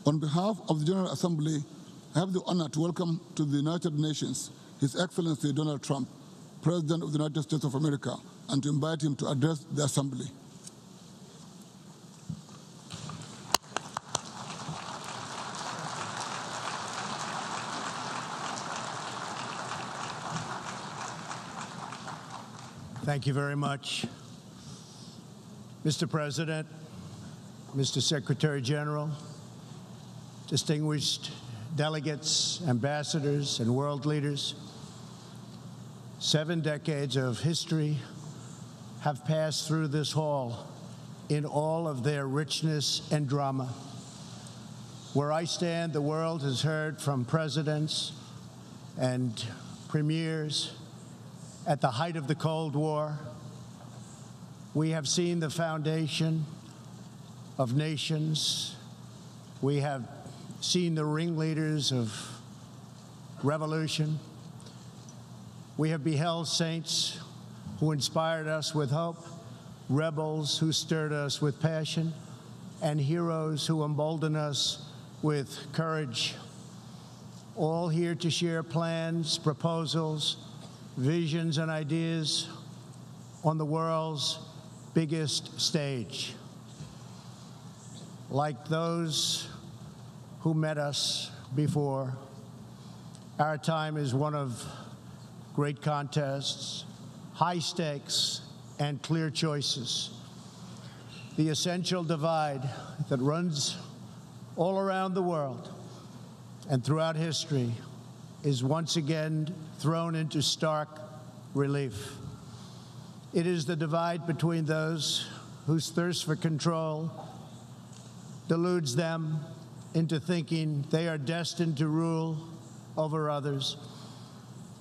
On behalf of the General Assembly, I have the honor to welcome to the United Nations His Excellency Donald Trump, President of the United States of America, and to invite him to address the Assembly. Thank you very much. Mr. President, Mr. Secretary General, distinguished delegates, ambassadors, and world leaders, 7 decades of history have passed through this hall in all of their richness and drama. Where I stand, the world has heard from presidents and premiers at the height of the Cold War. We have seen the foundation of nations. We have seen the ringleaders of revolution. We have beheld saints who inspired us with hope, rebels who stirred us with passion, and heroes who emboldened us with courage, all here to share plans, proposals, visions, and ideas on the world's biggest stage. Like those who met us before, our time is one of great contests, high stakes, and clear choices. The essential divide that runs all around the world and throughout history is once again thrown into stark relief. It is the divide between those whose thirst for control deludes them into thinking they are destined to rule over others,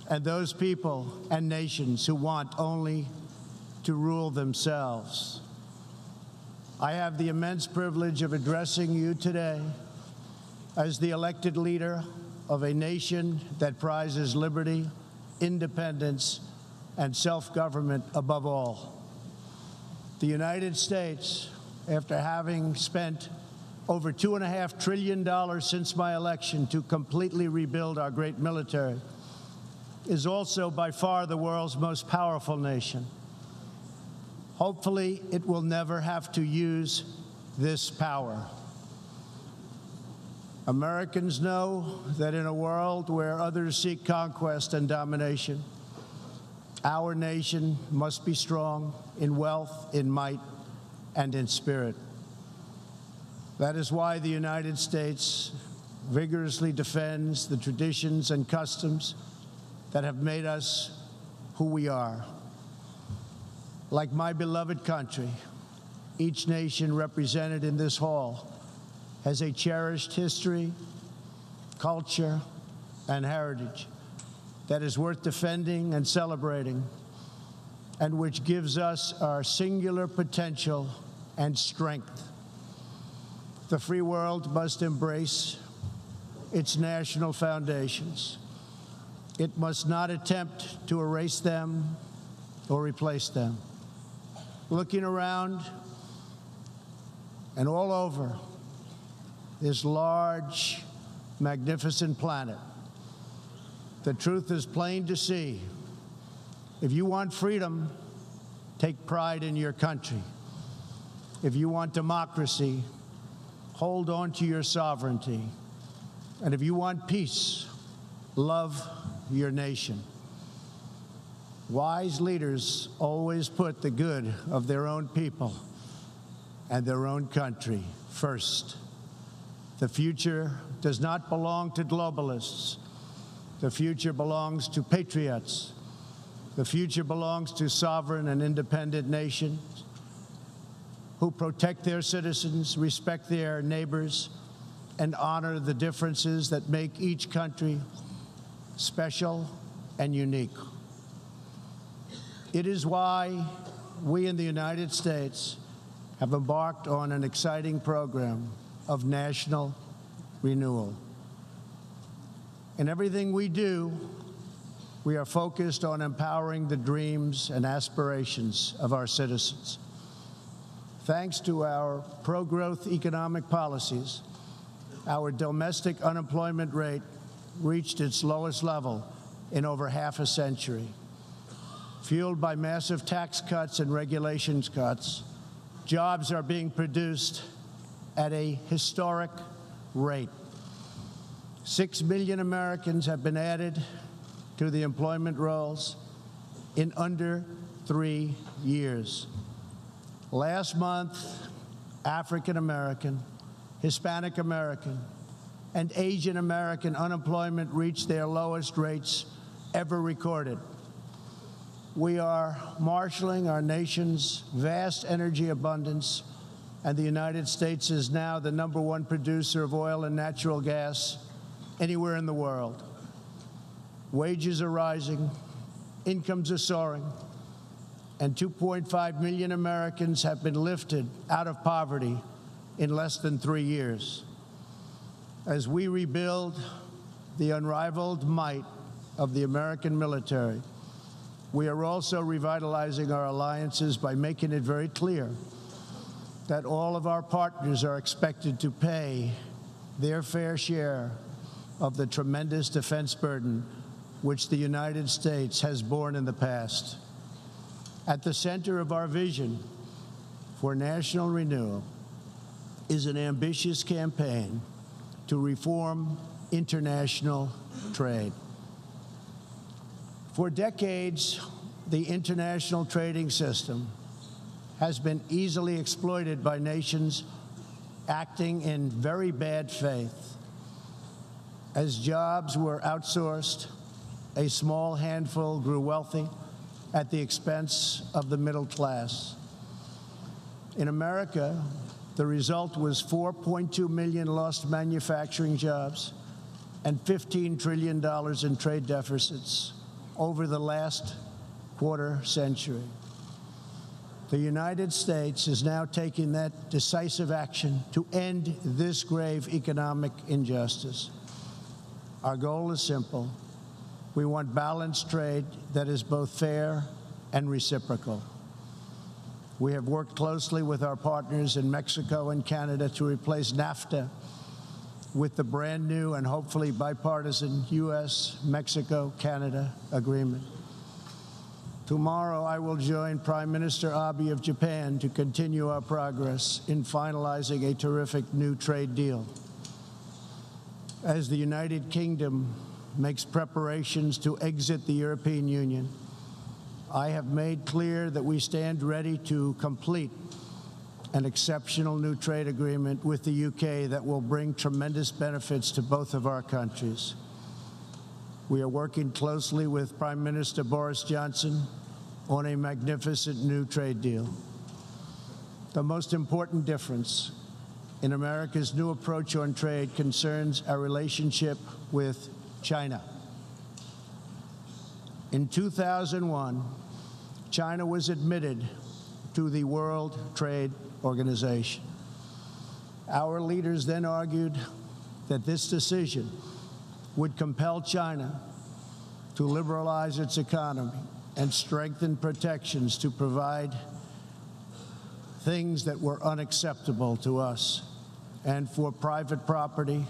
and those people and nations who want only to rule themselves. I have the immense privilege of addressing you today as the elected leader of a nation that prizes liberty, independence, and self-government above all. The United States, after having spent over $2.5 trillion since my election to completely rebuild our great military, is also by far the world's most powerful nation. Hopefully, it will never have to use this power. Americans know that in a world where others seek conquest and domination, our nation must be strong in wealth, in might, and in spirit. That is why the United States vigorously defends the traditions and customs that have made us who we are. Like my beloved country, each nation represented in this hall has a cherished history, culture, and heritage that is worth defending and celebrating, and which gives us our singular potential and strength. The free world must embrace its national foundations. It must not attempt to erase them or replace them. Looking around and all over this large, magnificent planet, the truth is plain to see. If you want freedom, take pride in your country. If you want democracy, hold on to your sovereignty. And if you want peace, love your nation. Wise leaders always put the good of their own people and their own country first. The future does not belong to globalists. The future belongs to patriots. The future belongs to sovereign and independent nations who protect their citizens, respect their neighbors, and honor the differences that make each country special and unique. It is why we in the United States have embarked on an exciting program of national renewal. In everything we do, we are focused on empowering the dreams and aspirations of our citizens. Thanks to our pro-growth economic policies, Our domestic unemployment rate reached its lowest level in over half a century. Fueled by massive tax cuts and regulations cuts, jobs are being produced at a historic rate. 6 million Americans have been added to the employment rolls in under 3 years. Last month, African American, Hispanic American, and Asian American unemployment reached their lowest rates ever recorded. We are marshaling our nation's vast energy abundance, and the United States is now the #1 producer of oil and natural gas anywhere in the world. Wages are rising, incomes are soaring, and 2.5 million Americans have been lifted out of poverty in less than 3 years. As we rebuild the unrivaled might of the American military, we are also revitalizing our alliances by making it very clear that all of our partners are expected to pay their fair share of the tremendous defense burden which the United States has borne in the past. At the center of our vision for national renewal is an ambitious campaign to reform international trade. For decades, the international trading system has been easily exploited by nations acting in very bad faith. As jobs were outsourced, a small handful grew wealthy at the expense of the middle class. In America, the result was 4.2 million lost manufacturing jobs and $15 trillion in trade deficits over the last quarter century. The United States is now taking that decisive action to end this grave economic injustice. Our goal is simple. We want balanced trade that is both fair and reciprocal. We have worked closely with our partners in Mexico and Canada to replace NAFTA with the brand new and hopefully bipartisan U.S.-Mexico-Canada agreement. Tomorrow, I will join Prime Minister Abe of Japan to continue our progress in finalizing a terrific new trade deal. As the United Kingdom makes preparations to exit the European Union, I have made clear that we stand ready to complete an exceptional new trade agreement with the UK that will bring tremendous benefits to both of our countries. We are working closely with Prime Minister Boris Johnson on a magnificent new trade deal. The most important difference in America's new approach on trade concerns our relationship with China. In 2001, China was admitted to the World Trade Organization. Our leaders then argued that this decision would compel China to liberalize its economy and strengthen protections to provide things that were unacceptable to us and for private property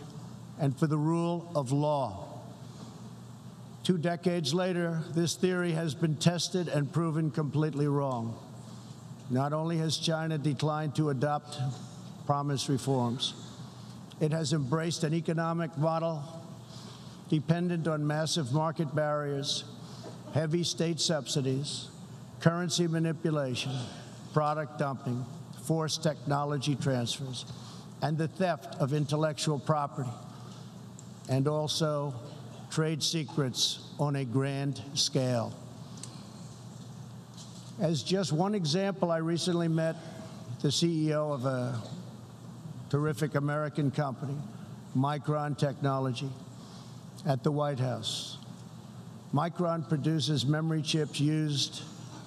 and for the rule of law. 2 decades later, this theory has been tested and proven completely wrong. Not only has China declined to adopt promised reforms, it has embraced an economic model dependent on massive market barriers, heavy state subsidies, currency manipulation, product dumping, forced technology transfers, and the theft of intellectual property, and also trade secrets on a grand scale. As just one example, I recently met the CEO of a terrific American company, Micron Technology, at the White House. Micron produces memory chips used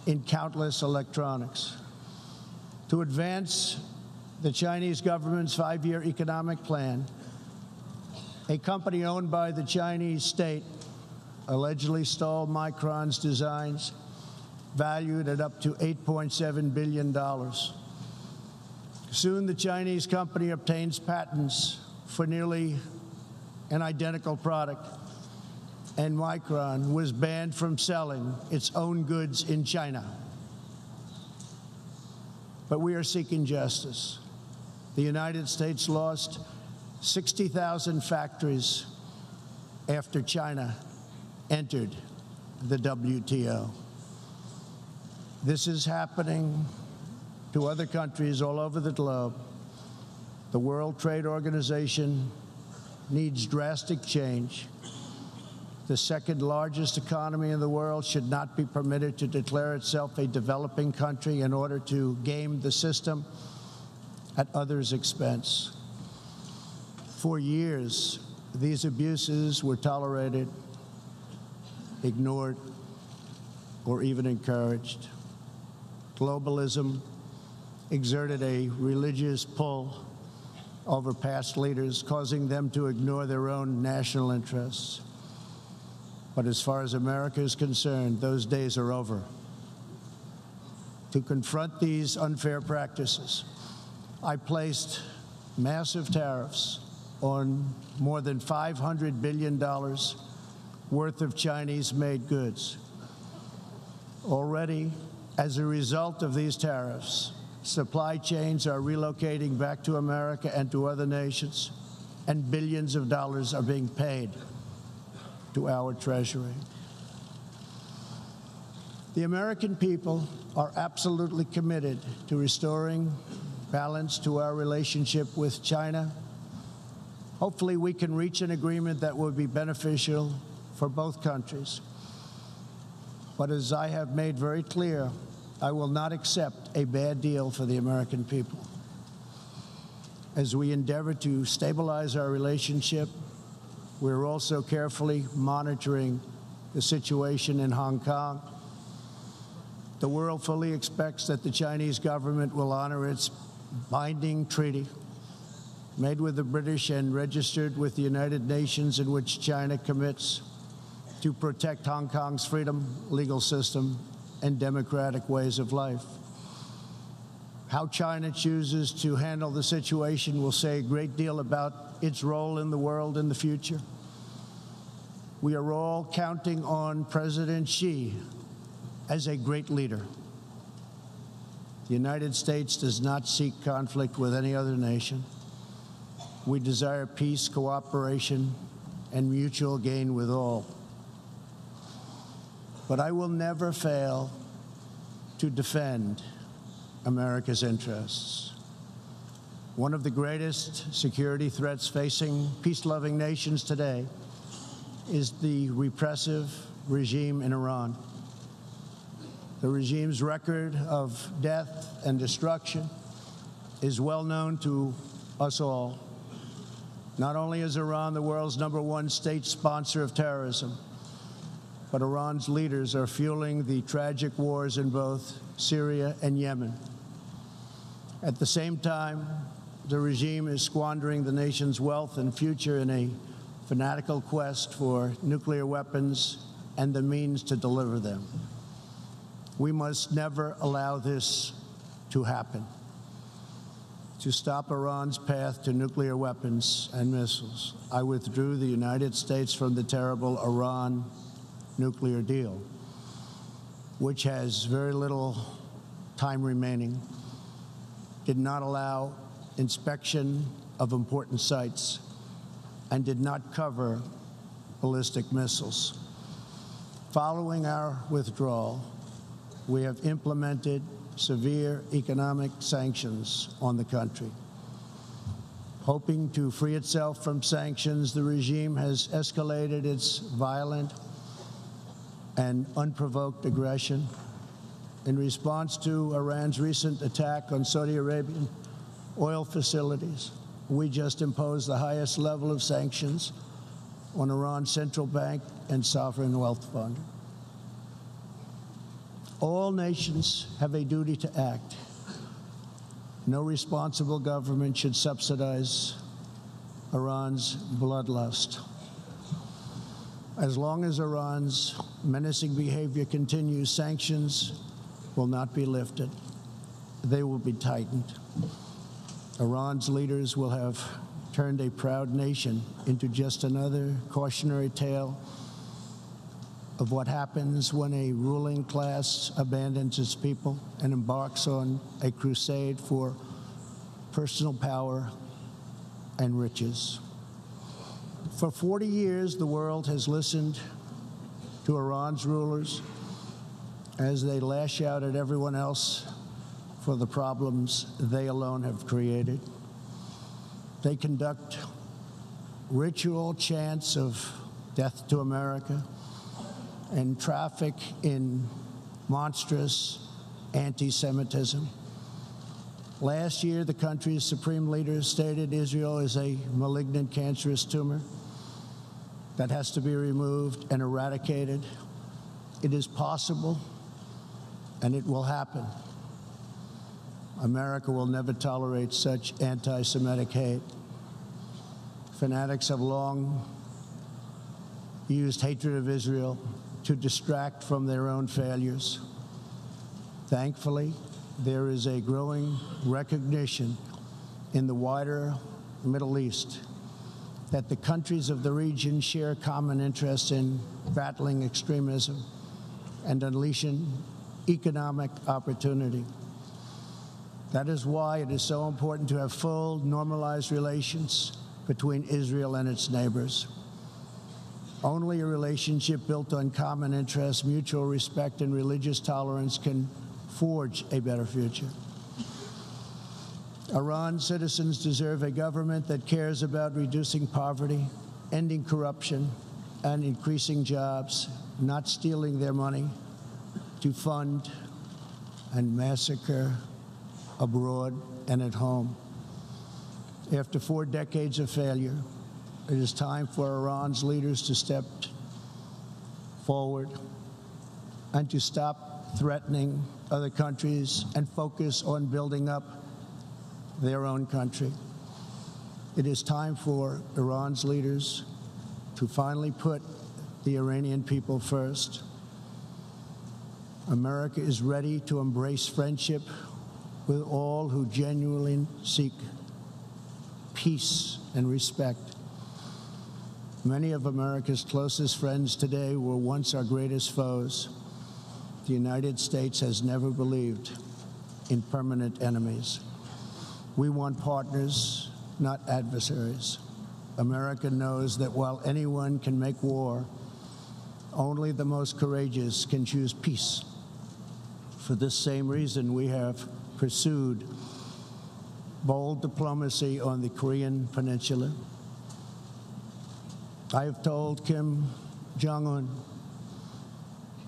in countless electronics. To advance the Chinese government's 5-year economic plan, a company owned by the Chinese state allegedly stole Micron's designs, valued at up to $8.7 billion. Soon, the Chinese company obtains patents for nearly an identical product, and Micron was banned from selling its own goods in China. But we are seeking justice. The United States lost 60,000 factories after China entered the WTO. This is happening to other countries all over the globe. The World Trade Organization needs drastic change. The second largest economy in the world should not be permitted to declare itself a developing country in order to game the system at others' expense. For years, these abuses were tolerated, ignored, or even encouraged. Globalism exerted a religious pull over past leaders, causing them to ignore their own national interests. But as far as America is concerned, those days are over. To confront these unfair practices, I placed massive tariffs on more than $500 billion worth of Chinese-made goods. Already, as a result of these tariffs, supply chains are relocating back to America and to other nations, and billions of dollars are being paid to our Treasury. The American people are absolutely committed to restoring balance to our relationship with China. Hopefully, we can reach an agreement that will be beneficial for both countries. But as I have made very clear, I will not accept a bad deal for the American people. As we endeavor to stabilize our relationship, we're also carefully monitoring the situation in Hong Kong. The world fully expects that the Chinese government will honor its binding treaty made with the British and registered with the United Nations, in which China commits to protect Hong Kong's freedom, legal system, and democratic ways of life. How China chooses to handle the situation will say a great deal about its role in the world in the future. We are all counting on President Xi as a great leader. The United States does not seek conflict with any other nation. We desire peace, cooperation, and mutual gain with all. But I will never fail to defend America's interests. One of the greatest security threats facing peace-loving nations today is the repressive regime in Iran. The regime's record of death and destruction is well known to us all. Not only is Iran the world's #1 state sponsor of terrorism, but Iran's leaders are fueling the tragic wars in both Syria and Yemen. At the same time, the regime is squandering the nation's wealth and future in a fanatical quest for nuclear weapons and the means to deliver them. We must never allow this to happen. To stop Iran's path to nuclear weapons and missiles, I withdrew the United States from the terrible Iran nuclear deal, which has very little time remaining, did not allow inspection of important sites, and did not cover ballistic missiles. Following our withdrawal, we have implemented severe economic sanctions on the country. Hoping to free itself from sanctions, the regime has escalated its violent and unprovoked aggression. In response to Iran's recent attack on Saudi Arabian oil facilities, we just imposed the highest level of sanctions on Iran's central bank and sovereign wealth fund. All nations have a duty to act. No responsible government should subsidize Iran's bloodlust. As long as Iran's menacing behavior continues, sanctions will not be lifted. They will be tightened. Iran's leaders will have turned a proud nation into just another cautionary tale of what happens when a ruling class abandons its people and embarks on a crusade for personal power and riches. For 40 years, the world has listened to Iran's rulers as they lash out at everyone else for the problems they alone have created. They conduct ritual chants of death to America and traffic in monstrous anti-Semitism. Last year, the country's supreme leader stated Israel is a malignant, cancerous tumor that has to be removed and eradicated. It is possible, and it will happen. America will never tolerate such anti-Semitic hate. Fanatics have long used hatred of Israel to distract from their own failures. Thankfully, there is a growing recognition in the wider Middle East that the countries of the region share common interests in battling extremism and unleashing economic opportunity. That is why it is so important to have full, normalized relations between Israel and its neighbors. Only a relationship built on common interests, mutual respect, and religious tolerance can forge a better future. Iran's citizens deserve a government that cares about reducing poverty, ending corruption, and increasing jobs, not stealing their money to fund and massacre abroad and at home. After 4 decades of failure, it is time for Iran's leaders to step forward and to stop threatening other countries and focus on building up their own country. It is time for Iran's leaders to finally put the Iranian people first. America is ready to embrace friendship with all who genuinely seek peace and respect. Many of America's closest friends today were once our greatest foes. The United States has never believed in permanent enemies. We want partners, not adversaries. America knows that while anyone can make war, only the most courageous can choose peace. For this same reason, we have pursued bold diplomacy on the Korean Peninsula. I have told Kim Jong-un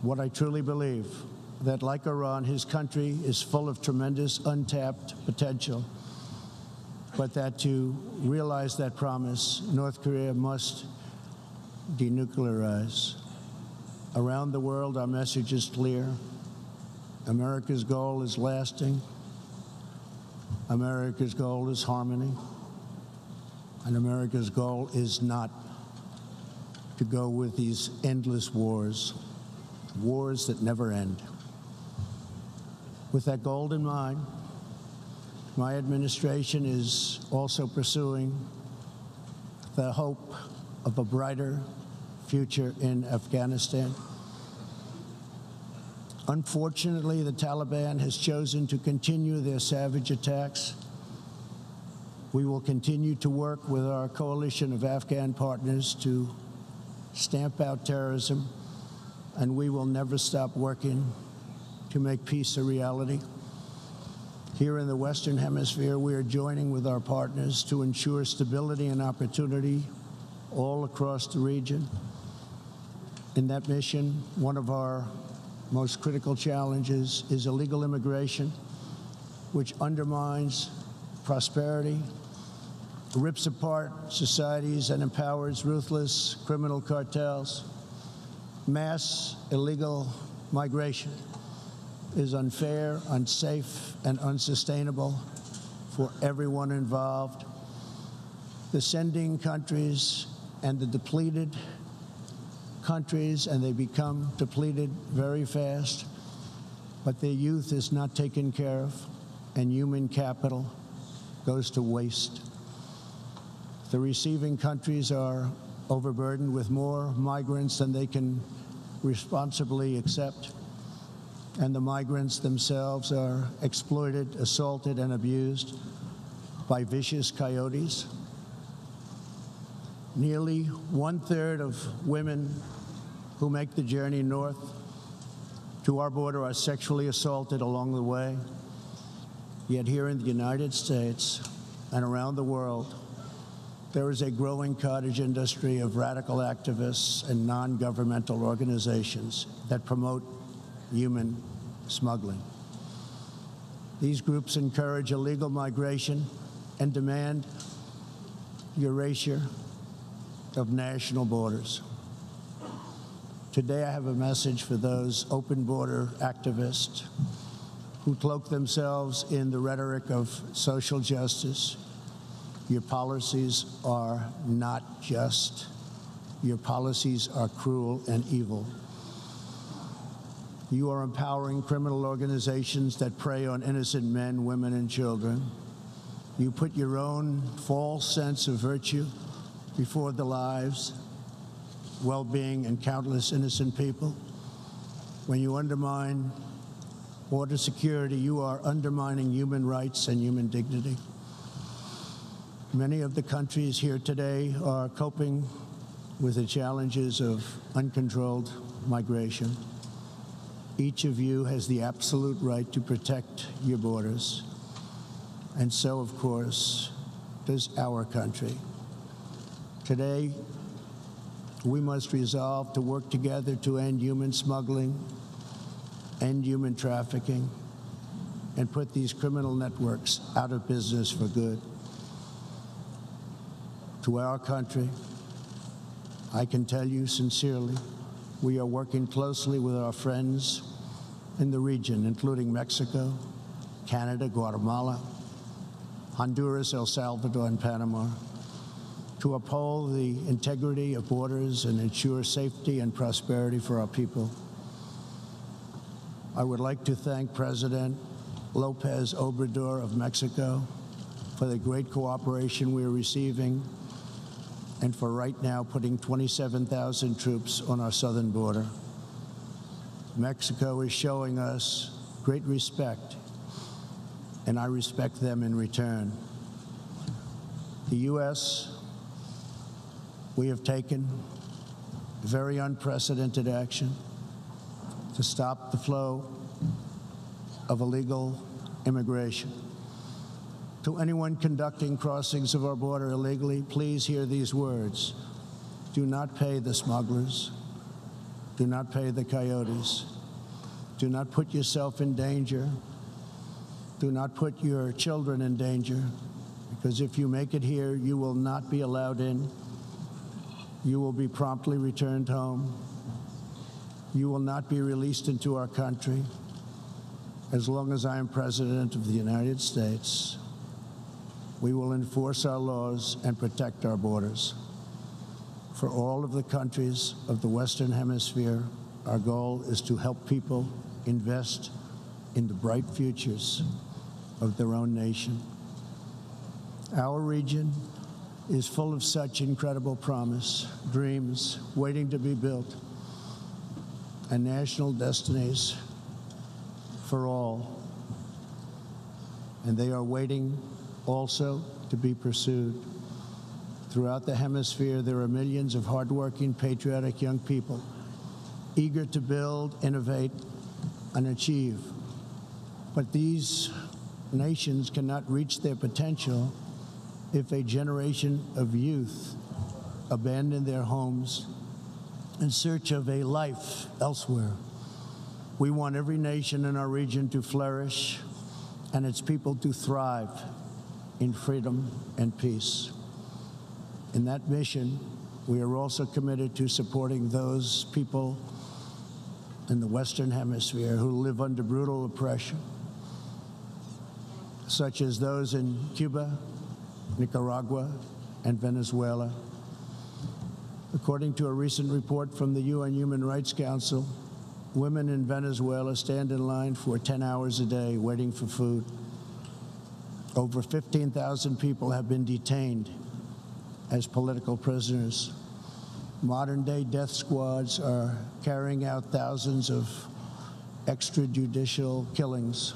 what I truly believe, that like Iran, his country is full of tremendous untapped potential, but that to realize that promise, North Korea must denuclearize. Around the world, our message is clear. America's goal is lasting. America's goal is harmony. And America's goal is not to go with these endless wars that never end. With that goal in mind, my administration is also pursuing the hope of a brighter future in Afghanistan. Unfortunately, the Taliban has chosen to continue their savage attacks. We will continue to work with our coalition of Afghan partners to stamp out terrorism, and we will never stop working to make peace a reality. Here in the Western Hemisphere, we are joining with our partners to ensure stability and opportunity all across the region. In that mission, one of our most critical challenges is illegal immigration, which undermines prosperity, rips apart societies, and empowers ruthless criminal cartels. Mass illegal migration is unfair, unsafe, and unsustainable for everyone involved. The sending countries and the depleted countries, and they become depleted very fast, but their youth is not taken care of, and human capital goes to waste. The receiving countries are overburdened with more migrants than they can responsibly accept, and the migrants themselves are exploited, assaulted, and abused by vicious coyotes. Nearly 1/3 of women who make the journey north to our border are sexually assaulted along the way. Yet here in the United States and around the world, there is a growing cottage industry of radical activists and non-governmental organizations that promote human smuggling. These groups encourage illegal migration and demand erasure of national borders. Today, I have a message for those open border activists who cloak themselves in the rhetoric of social justice. Your policies are not just. Your policies are cruel and evil. You are empowering criminal organizations that prey on innocent men, women, and children. You put your own false sense of virtue before the lives, well-being, and countless innocent people. When you undermine border security, you are undermining human rights and human dignity. Many of the countries here today are coping with the challenges of uncontrolled migration. Each of you has the absolute right to protect your borders, and so, of course, does our country. Today, we must resolve to work together to end human smuggling, end human trafficking, and put these criminal networks out of business for good. To our country, I can tell you sincerely, we are working closely with our friends in the region, including Mexico, Canada, Guatemala, Honduras, El Salvador, and Panama, to uphold the integrity of borders and ensure safety and prosperity for our people. I would like to thank President López Obrador of Mexico for the great cooperation we are receiving and for right now putting 27,000 troops on our southern border. Mexico is showing us great respect, and I respect them in return. The U.S., we have taken very unprecedented action to stop the flow of illegal immigration. To anyone conducting crossings of our border illegally, please hear these words. Do not pay the smugglers. Do not pay the coyotes. Do not put yourself in danger. Do not put your children in danger, because if you make it here, you will not be allowed in. You will be promptly returned home. You will not be released into our country. As long as I am President of the United States, we will enforce our laws and protect our borders. For all of the countries of the Western Hemisphere, our goal is to help people invest in the bright futures of their own nation. Our region is full of such incredible promise, dreams waiting to be built, and national destinies for all. And they are waiting also to be pursued. Throughout the hemisphere, there are millions of hardworking, patriotic young people eager to build, innovate, and achieve. But these nations cannot reach their potential if a generation of youth abandon their homes in search of a life elsewhere. We want every nation in our region to flourish and its people to thrive in freedom and peace. In that mission, we are also committed to supporting those people in the Western Hemisphere who live under brutal oppression, such as those in Cuba, Nicaragua, and Venezuela. According to a recent report from the UN Human Rights Council, women in Venezuela stand in line for 10 hours a day waiting for food. Over 15,000 people have been detained as political prisoners. Modern-day death squads are carrying out thousands of extrajudicial killings.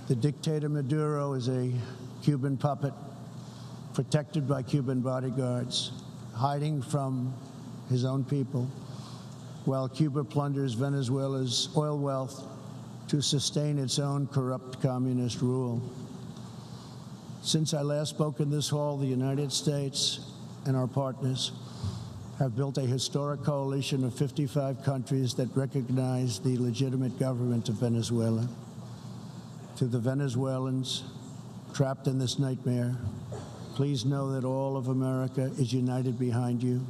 The dictator Maduro is a Cuban puppet protected by Cuban bodyguards, hiding from his own people, while Cuba plunders Venezuela's oil wealth to sustain its own corrupt communist rule. Since I last spoke in this hall, the United States and our partners have built a historic coalition of 55 countries that recognize the legitimate government of Venezuela. To the Venezuelans trapped in this nightmare, please know that all of America is united behind you.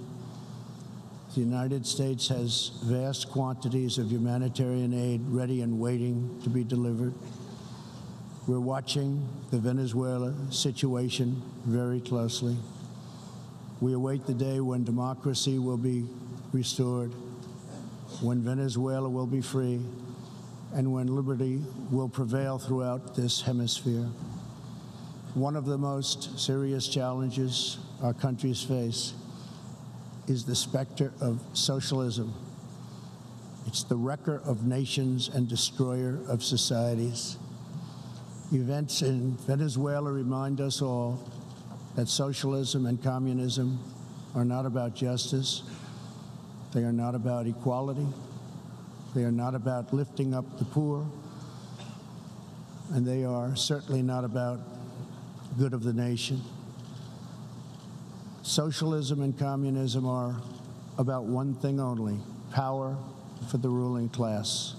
The United States has vast quantities of humanitarian aid ready and waiting to be delivered. We're watching the Venezuela situation very closely. We await the day when democracy will be restored, when Venezuela will be free, and when liberty will prevail throughout this hemisphere. One of the most serious challenges our countries face is the specter of socialism. It's the wrecker of nations and destroyer of societies. Events in Venezuela remind us all that socialism and communism are not about justice. They are not about equality. They are not about lifting up the poor. And they are certainly not about good of the nation. Socialism and communism are about one thing only: power for the ruling class.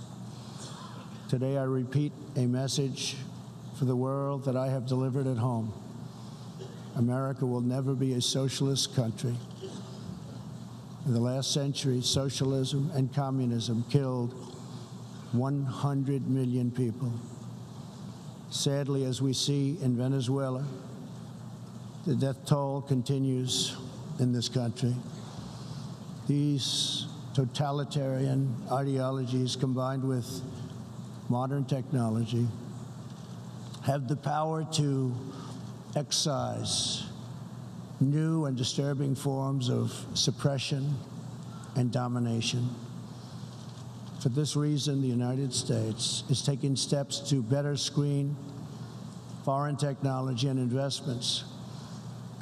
Today I repeat a message for the world that I have delivered at home. America will never be a socialist country. In the last century, socialism and communism killed 100 million people. Sadly, as we see in Venezuela, the death toll continues in this country. These totalitarian ideologies, combined with modern technology, have the power to excise new and disturbing forms of suppression and domination. For this reason, the United States is taking steps to better screen foreign technology and investments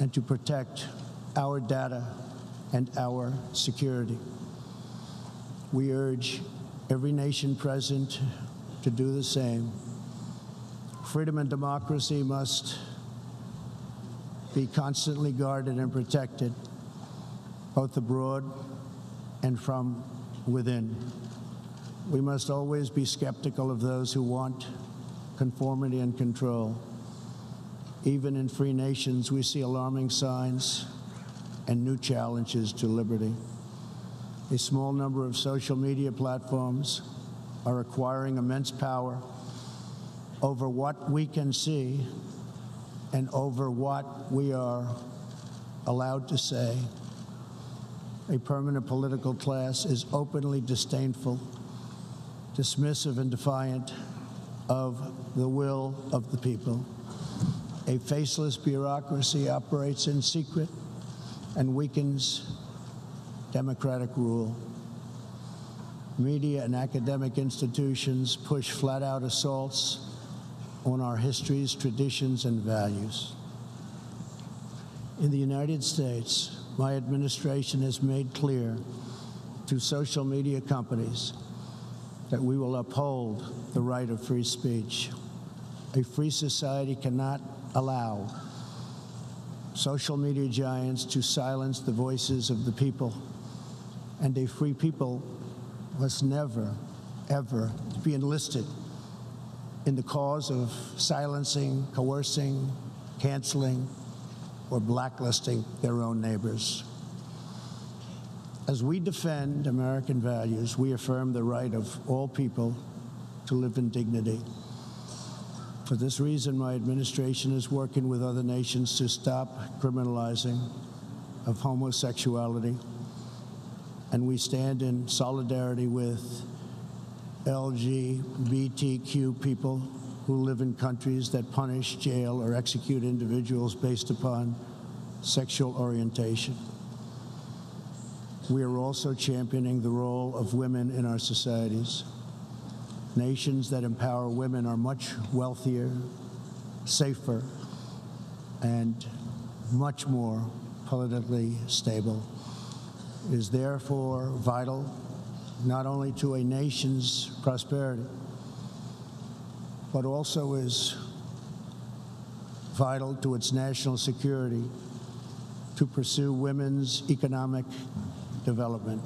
and to protect our data and our security. We urge every nation present to do the same. Freedom and democracy must be constantly guarded and protected, both abroad and from within. We must always be skeptical of those who want conformity and control. Even in free nations, we see alarming signs and new challenges to liberty. A small number of social media platforms are acquiring immense power over what we can see and over what we are allowed to say. A permanent political class is openly disdainful, dismissive, and defiant of the will of the people. A faceless bureaucracy operates in secret and weakens democratic rule. Media and academic institutions push flat-out assaults on our histories, traditions, and values. In the United States, my administration has made clear to social media companies that we will uphold the right of free speech. A free society cannot allow social media giants to silence the voices of the people, and a free people must never, ever be enlisted in the cause of silencing, coercing, canceling, or blacklisting their own neighbors. As we defend American values, we affirm the right of all people to live in dignity. For this reason, my administration is working with other nations to stop criminalizing of homosexuality, and we stand in solidarity with LGBTQ people who live in countries that punish, jail, or execute individuals based upon sexual orientation. We are also championing the role of women in our societies. Nations that empower women are much wealthier, safer, and much more politically stable. It is therefore vital not only to a nation's prosperity, but also is vital to its national security to pursue women's economic development.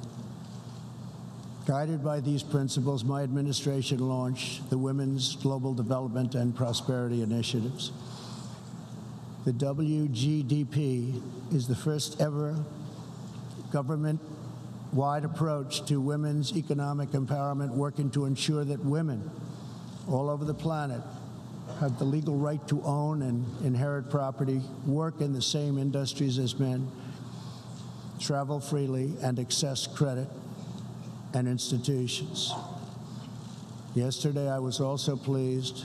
Guided by these principles, my administration launched the Women's Global Development and Prosperity Initiatives. The WGDP is the first ever government-wide approach to women's economic empowerment, working to ensure that women all over the planet have the legal right to own and inherit property, work in the same industries as men, travel freely, and access credit and institutions. Yesterday, I was also pleased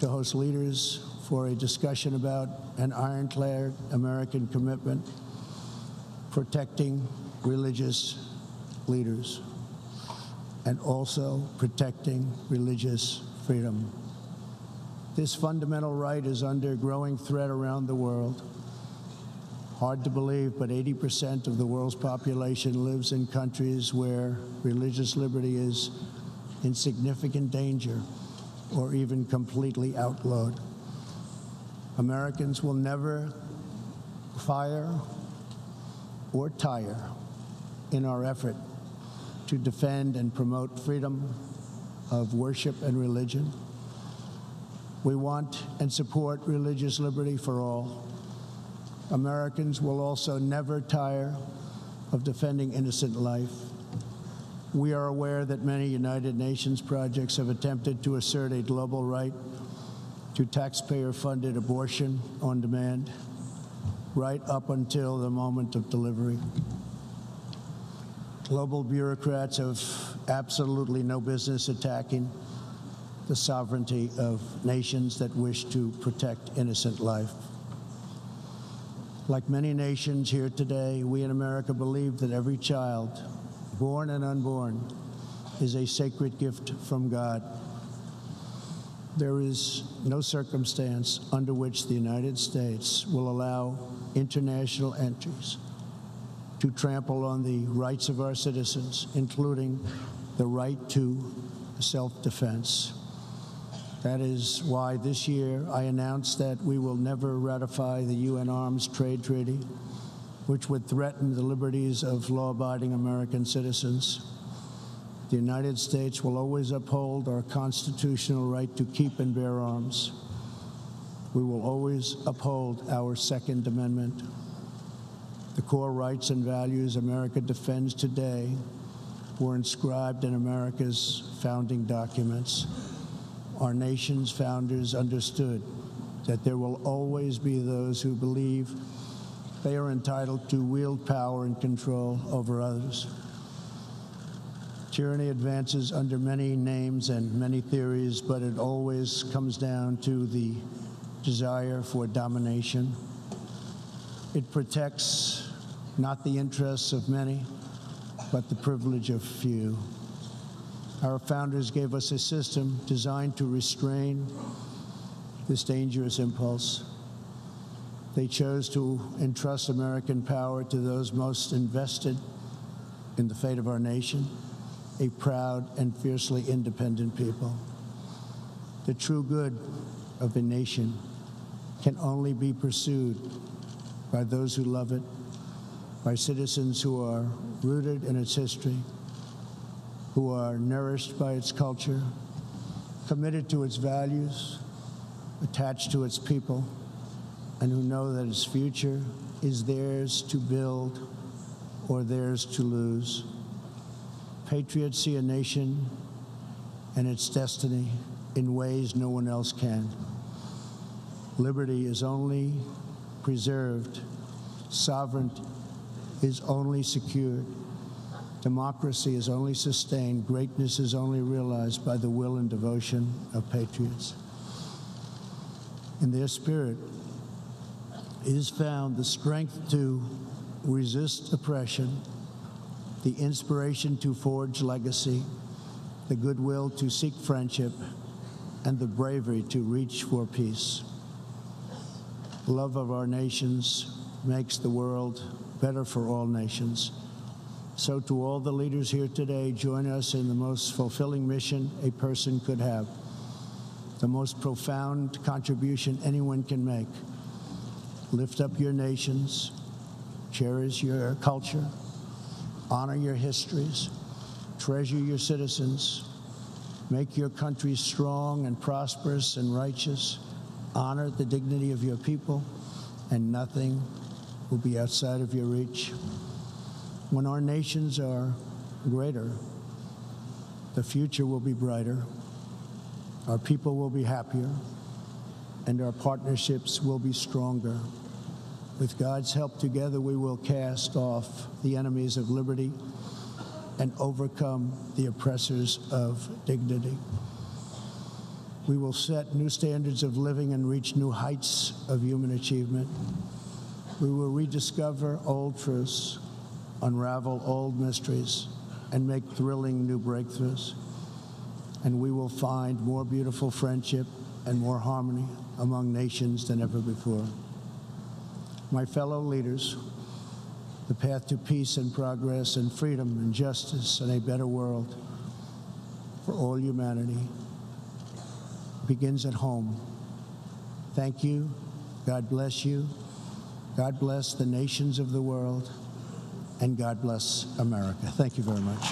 to host leaders for a discussion about an ironclad American commitment protecting religious leaders and also protecting religious freedom. This fundamental right is under growing threat around the world. Hard to believe, but 80% of the world's population lives in countries where religious liberty is in significant danger or even completely outlawed. Americans will never fire or tire in our effort to defend and promote freedom of worship and religion. We want and support religious liberty for all. Americans will also never tire of defending innocent life. We are aware that many United Nations projects have attempted to assert a global right to taxpayer-funded abortion on demand, right up until the moment of delivery. Global bureaucrats have absolutely no business attacking the sovereignty of nations that wish to protect innocent life. Like many nations here today, we in America believe that every child, born and unborn, is a sacred gift from God. There is no circumstance under which the United States will allow international entries to trample on the rights of our citizens, including the right to self-defense. That is why this year I announced that we will never ratify the UN Arms Trade Treaty, which would threaten the liberties of law-abiding American citizens. The United States will always uphold our constitutional right to keep and bear arms. We will always uphold our Second Amendment. The core rights and values America defends today were inscribed in America's founding documents. Our nation's founders understood that there will always be those who believe they are entitled to wield power and control over others. Tyranny advances under many names and many theories, but it always comes down to the desire for domination. It protects not the interests of many, but the privilege of few. Our founders gave us a system designed to restrain this dangerous impulse. They chose to entrust American power to those most invested in the fate of our nation, a proud and fiercely independent people. The true good of a nation can only be pursued by those who love it, by citizens who are rooted in its history, who are nourished by its culture, committed to its values, attached to its people, and who know that its future is theirs to build or theirs to lose. Patriots see a nation and its destiny in ways no one else can. Liberty is only preserved, sovereignty is only secured, democracy is only sustained, greatness is only realized by the will and devotion of patriots. In their spirit, is found the strength to resist oppression, the inspiration to forge legacy, the goodwill to seek friendship, and the bravery to reach for peace. Love of our nations makes the world better for all nations. So to all the leaders here today, join us in the most fulfilling mission a person could have, the most profound contribution anyone can make. Lift up your nations, cherish your culture, honor your histories, treasure your citizens, make your country strong and prosperous and righteous, honor the dignity of your people, and nothing will be outside of your reach. When our nations are greater, the future will be brighter, our people will be happier, and our partnerships will be stronger. With God's help, together we will cast off the enemies of liberty and overcome the oppressors of dignity. We will set new standards of living and reach new heights of human achievement. We will rediscover old truths, unravel old mysteries, and make thrilling new breakthroughs. And we will find more beautiful friendship and more harmony among nations than ever before. My fellow leaders, the path to peace and progress and freedom and justice and a better world for all humanity begins at home. Thank you. God bless you. God bless the nations of the world. And God bless America. Thank you very much.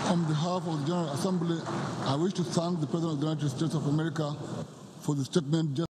On behalf of the General Assembly, I wish to thank the President of the United States of America for the statement just